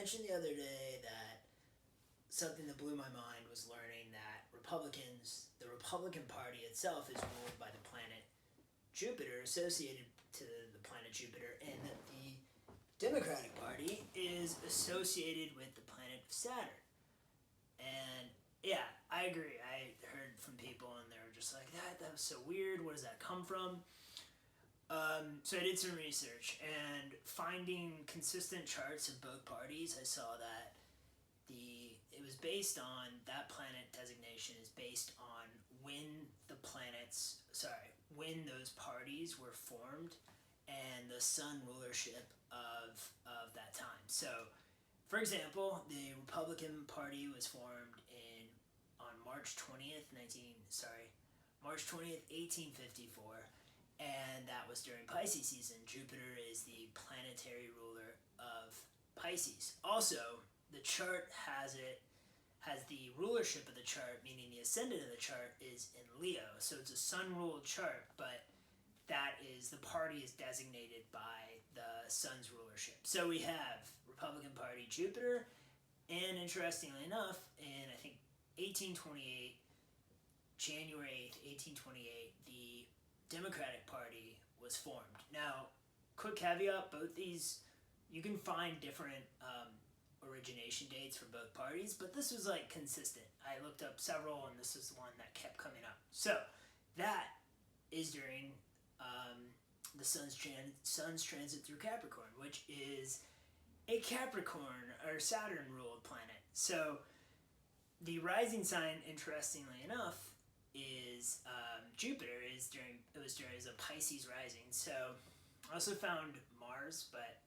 mentioned the other day that something that blew my mind was learning that the Republican Party itself is ruled by the planet Jupiter, associated to the planet Jupiter, and that the Democratic Party is associated with the planet Saturn. And yeah, I agree. I heard from people and they were just like, that was so weird. What does that come from? So I did some research, and finding consistent charts of both parties, I saw that it was based on, that planet designation is based on when when those parties were formed and the sun rulership of that time. So, for example, the Republican Party was formed on March 20th, 1854, and that was during Pisces season. Jupiter is the planetary ruler of Pisces. Also, the chart has the rulership of the chart, meaning the ascendant of the chart is in Leo. So it's a sun-ruled chart, but the party is designated by the sun's rulership. So we have Republican Party Jupiter, and interestingly enough, in I think 1828, January 8th, 1828, the Democratic Party was formed. Now, quick caveat, both these, you can find different origination dates for both parties, but this was like consistent. I looked up several, and this is the one that kept coming up. So that is during the sun's transit through Capricorn, which is a Capricorn or Saturn ruled planet. So the rising sign, interestingly enough, is Jupiter. Is a Pisces rising. So I also found Mars, but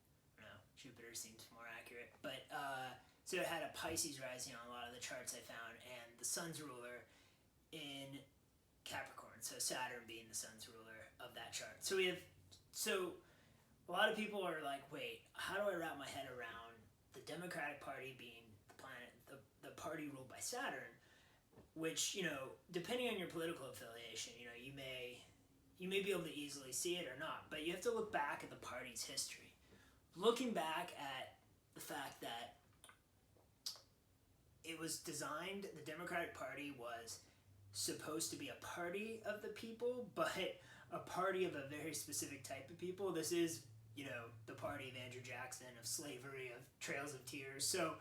Jupiter seems more accurate. But so it had a Pisces rising on a lot of the charts I found, and the sun's ruler in Capricorn. So Saturn being the sun's ruler of that chart. So a lot of people are like, wait, how do I wrap my head around the Democratic Party being the planet, the party ruled by Saturn, which, depending on your political affiliation, you may be able to easily see it or not, but you have to look back at the party's history. Looking back at the fact that it was designed, the Democratic Party was supposed to be a party of the people, but a party of a very specific type of people. This is, the party of Andrew Jackson, of slavery, of Trails of Tears. So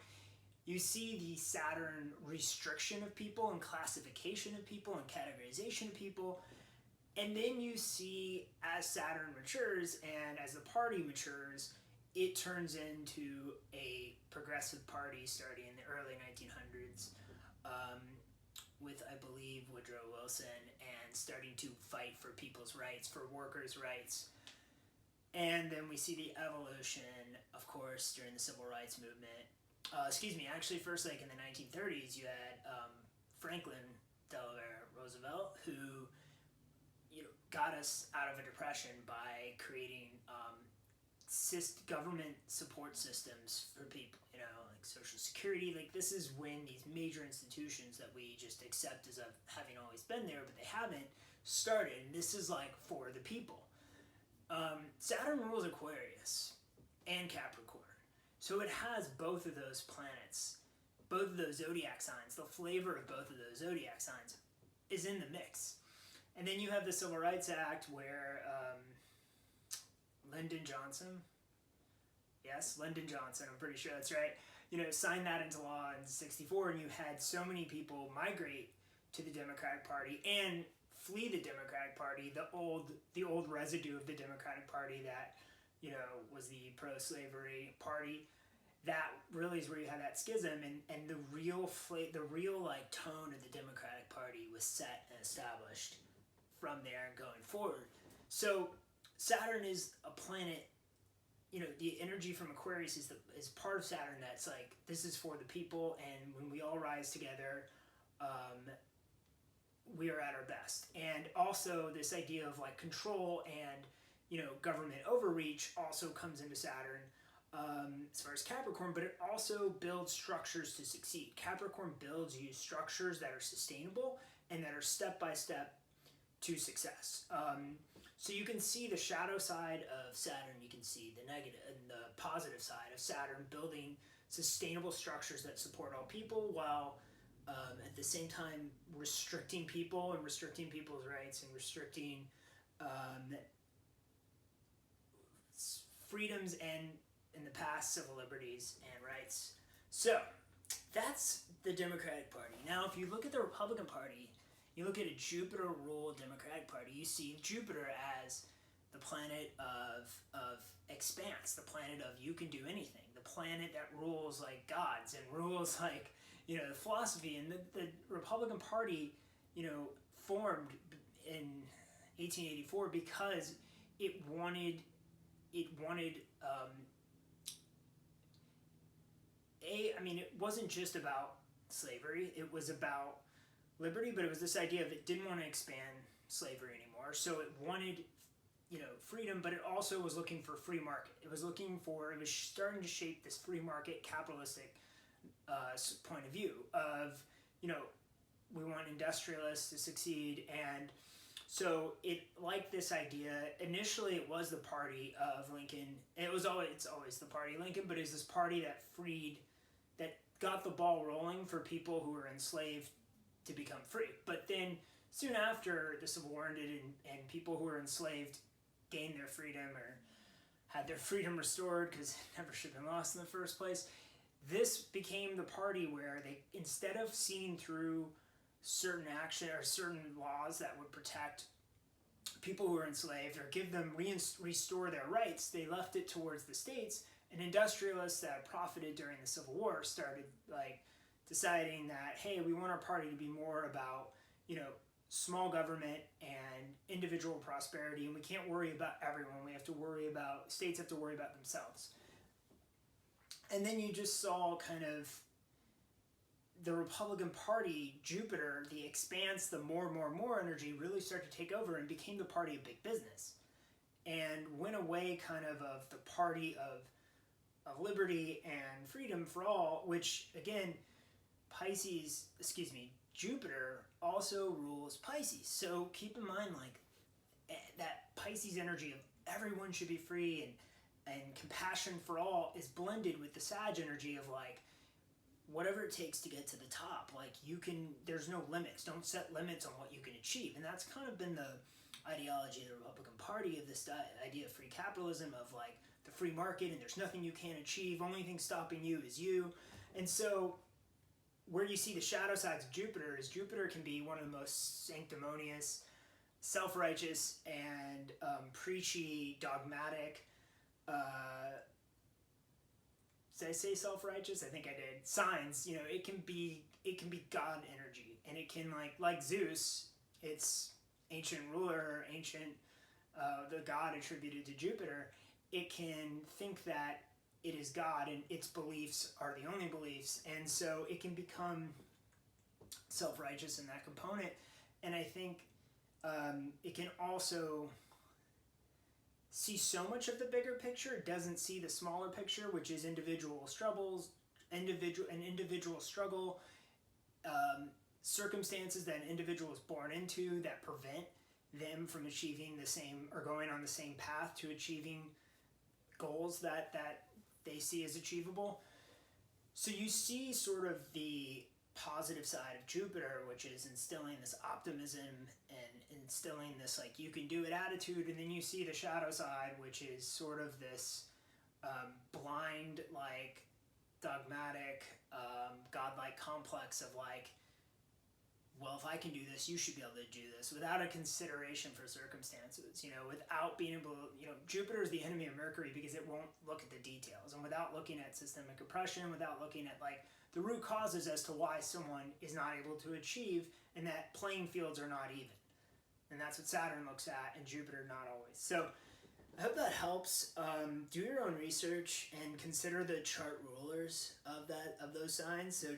you see the Saturn restriction of people and classification of people and categorization of people. And then you see, as Saturn matures and as the party matures, it turns into a progressive party starting in the early 1900s with, I believe, Woodrow Wilson, and starting to fight for people's rights, for workers' rights. And then we see the evolution, of course, during the Civil Rights Movement. Actually, first, like in the 1930s, you had Franklin Delaware Roosevelt, who got us out of a depression by creating government support systems for people, like Social Security. Like, this is when these major institutions that we just accept as having always been there, but they haven't, started. And this is like for the people. Saturn rules Aquarius and Capricorn. So it has both of those planets, both of those zodiac signs. The flavor of both of those zodiac signs is in the mix. And then you have the Civil Rights Act, where Lyndon Johnson, I'm pretty sure that's right, signed that into law in 1964, and you had so many people migrate to the Democratic Party and flee the Democratic Party, the old residue of the Democratic Party that, was the pro-slavery party. That really is where you had that schism, and the real tone of the Democratic Party was set and established from there going forward. So Saturn is a planet, the energy from Aquarius is part of Saturn that's like, this is for the people, and when we all rise together, we are at our best. And also this idea of like control and, government overreach also comes into Saturn as far as Capricorn, but it also builds structures to succeed. Capricorn builds you structures that are sustainable and that are step-by-step to success. So you can see the shadow side of Saturn, you can see the negative and the positive side of Saturn building sustainable structures that support all people, while at the same time restricting people and restricting people's rights and restricting freedoms and, in the past, civil liberties and rights. So that's the Democratic Party. Now, if you look at the Republican Party, you look at a Jupiter-ruled Democratic Party, you see Jupiter as the planet of expanse, the planet of you can do anything, the planet that rules like gods and rules like, the philosophy. And the Republican Party, formed in 1884 because it wanted it wasn't just about slavery, it was about liberty, but it was this idea of it didn't want to expand slavery anymore. So it wanted, freedom, but it also was looking for free market. It was starting to shape this free market capitalistic point of view of, we want industrialists to succeed. And so it liked this idea. Initially, it was the party of Lincoln. It's always the party of Lincoln, but it's this party that got the ball rolling for people who were enslaved to become free. But then soon after the Civil War ended and people who were enslaved gained their freedom or had their freedom restored, because it never should have been lost in the first place, this became the party where they, instead of seeing through certain action or certain laws that would protect people who were enslaved or give them restore their rights, they left it towards the states. And industrialists that profited during the Civil War started deciding that, hey, we want our party to be more about, small government and individual prosperity, and we can't worry about everyone. States have to worry about themselves. And then you just saw kind of the Republican Party, Jupiter, the expanse, the more energy really started to take over and became the party of big business and went away kind of the party of liberty and freedom for all, which again, Jupiter also rules Pisces. So keep in mind that Pisces energy of everyone should be free and compassion for all is blended with the Sag energy of whatever it takes to get to the top. There's no limits. Don't set limits on what you can achieve. And that's kind of been the ideology of the Republican Party, of this idea of free capitalism, of the free market, and there's nothing you can't achieve. Only thing stopping you is you. And so where you see the shadow sides of Jupiter is Jupiter can be one of the most sanctimonious, self-righteous, and preachy, dogmatic. Did I say self-righteous? I think I did. Signs. It can be God energy, and it can like Zeus. It's ancient ruler, the god attributed to Jupiter. It can think that it is God and its beliefs are the only beliefs, and so it can become self-righteous in that component. And I think it can also see so much of the bigger picture. It doesn't see the smaller picture, which is individual struggles, individual struggle, circumstances that an individual is born into that prevent them from achieving the same or going on the same path to achieving goals that they see as achievable. So you see sort of the positive side of Jupiter, which is instilling this optimism and instilling this you can do it attitude, and then you see the shadow side, which is sort of this blind, dogmatic, godlike complex of well, if I can do this, you should be able to do this, without a consideration for circumstances, without being able to, Jupiter is the enemy of Mercury because it won't look at the details, and without looking at systemic oppression, without looking at the root causes as to why someone is not able to achieve, and that playing fields are not even. And that's what Saturn looks at, and Jupiter not always. So I hope that helps. Do your own research and consider the chart rulers of those signs. So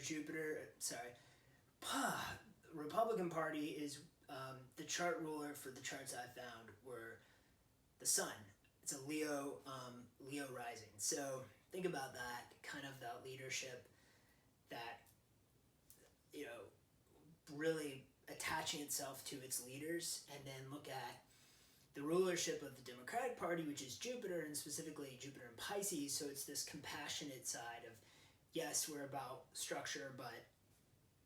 Republican Party is the chart ruler for the charts I found were the Sun. It's a Leo rising. So think about that, kind of that leadership that, really attaching itself to its leaders, and then look at the rulership of the Democratic Party, which is Jupiter, and specifically Jupiter in Pisces. So it's this compassionate side of yes, we're about structure, but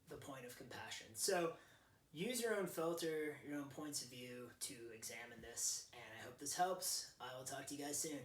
the point of compassion. So use your own filter, your own points of view to examine this, and I hope this helps. I will talk to you guys soon.